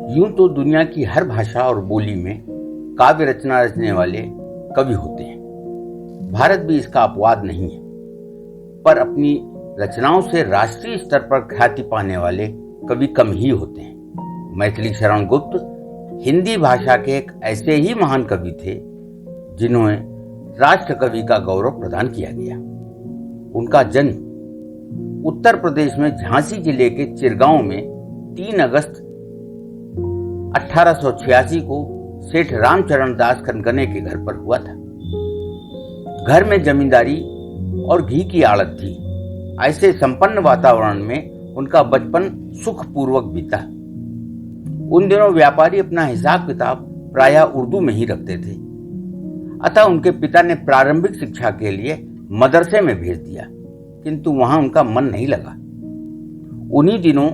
यूं तो दुनिया की हर भाषा और बोली में काव्य रचना रचने वाले कवि होते हैं। भारत भी इसका अपवाद नहीं है, पर अपनी रचनाओं से राष्ट्रीय स्तर पर ख्याति पाने वाले कवि कम ही होते हैं। मैथिली शरण गुप्त हिंदी भाषा के एक ऐसे ही महान कवि थे जिन्हें राष्ट्र कवि का गौरव प्रदान किया गया। उनका जन्म उत्तर प्रदेश में झांसी जिले के चिरगांव में 3 अगस्त 1886 को सेठ रामचरण दास खनकने के घर पर हुआ था। घर में जमींदारी और घी की आड़त थी। ऐसे संपन्न वातावरण में उनका बचपन सुखपूर्वक बीता। उन दिनों व्यापारी अपना हिसाब किताब प्रायः उर्दू में ही रखते थे, अतः उनके पिता ने प्रारंभिक शिक्षा के लिए मदरसे में भेज दिया, किंतु वहां उनका मन नहीं लगा। उन्हीं दिनों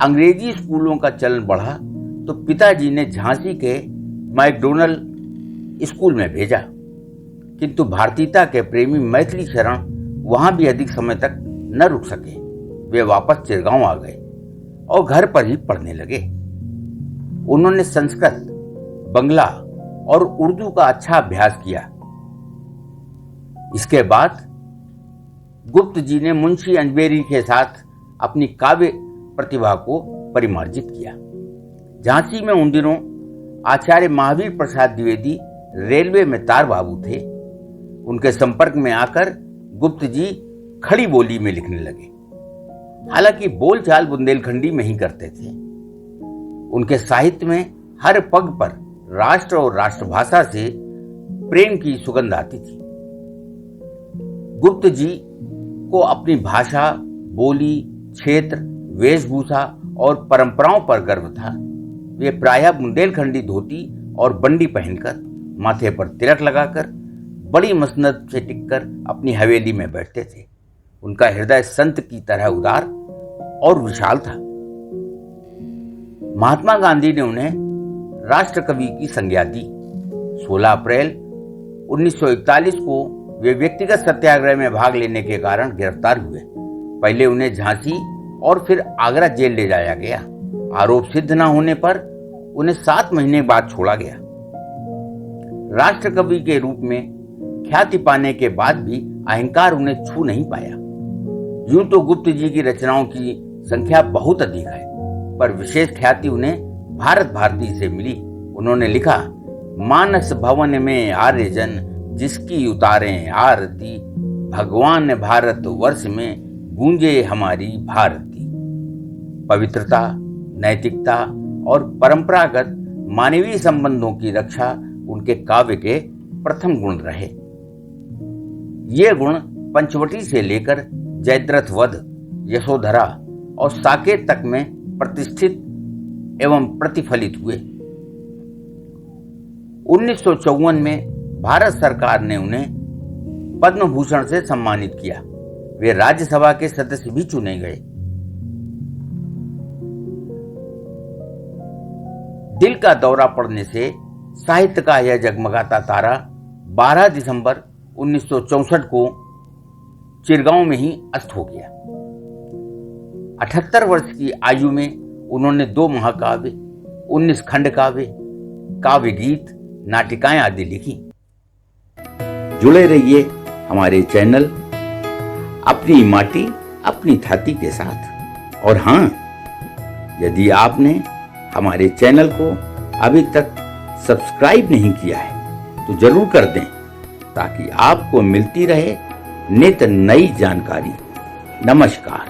अंग्रेजी स्कूलों का चलन बढ़ा तो पिताजी ने झांसी के मैकडोनल स्कूल में भेजा, किंतु भारतीयता के प्रेमी मैथिली शरण वहां भी अधिक समय तक न रुक सके। वे वापस चिरगांव आ गए और घर पर ही पढ़ने लगे। उन्होंने संस्कृत, बंगला और उर्दू का अच्छा अभ्यास किया। इसके बाद गुप्त जी ने मुंशी अजमेरी के साथ अपनी काव्य प्रतिभा को परिमार्जित किया। झांसी में उन दिनों आचार्य महावीर प्रसाद द्विवेदी रेलवे में तार बाबू थे। उनके संपर्क में आकर गुप्त जी खड़ी बोली में लिखने लगे। हालांकि बोलचाल बुंदेलखंडी में ही करते थे। उनके साहित्य में हर पग पर राष्ट्र और राष्ट्रभाषा से प्रेम की सुगंध आती थी। गुप्त जी को अपनी भाषा, बोली, क्षेत्र, वेशभूषा और परंपराओं पर गर्व था। वे प्रायः बुंदेलखंडी धोती और बंडी पहनकर, माथे पर तिलक लगाकर, बड़ी मसनद से टिककर अपनी हवेली में बैठते थे। उनका हृदय संत की तरह उदार और विशाल था। महात्मा गांधी ने उन्हें राष्ट्र कवि की संज्ञा दी। 16 अप्रैल 1941 को वे व्यक्तिगत सत्याग्रह में भाग लेने के कारण गिरफ्तार हुए। पहले उन्हें झांसी और फिर आगरा जेल ले जाया गया। आरोप सिद्ध न होने पर उन्हें 7 महीने बाद छोड़ा गया। राष्ट्र कवि के रूप में ख्याति पाने के बाद भी अहंकार उन्हें छू नहीं पाया। यूं तो गुप्त जी की रचनाओं की संख्या बहुत अधिक है, पर विशेष ख्याति उन्हें भारत भारती से मिली। उन्होंने लिखा, मानस भवन में आर्यजन जिसकी उतारें आरती, भगवान भारत वर्ष में गूंजे हमारी भारती। पवित्रता, नैतिकता और परंपरागत मानवीय संबंधों की रक्षा उनके काव्य के प्रथम गुण रहे। ये गुण पंचवटी से लेकर जयद्रथ वध, यशोधरा और साकेत तक में प्रतिष्ठित एवं प्रतिफलित हुए। 1954 में भारत सरकार ने उन्हें पद्म भूषण से सम्मानित किया। वे राज्यसभा के सदस्य भी चुने गए। दिल का दौरा पड़ने से साहित्य का यह जगमगाता तारा 12 दिसंबर 1964 को चिरगांव में ही अस्त हो गया। 78 वर्ष की आयु में उन्होंने 2 महाकाव्य, 19 खंड काव्य, काव्य गीत, नाटिकाएं आदि लिखी। जुड़े रहिए हमारे चैनल अपनी माटी अपनी थाती के साथ। और हाँ, यदि आपने हमारे चैनल को अभी तक सब्सक्राइब नहीं किया है तो जरूर कर दें, ताकि आपको मिलती रहे नित नई जानकारी। नमस्कार।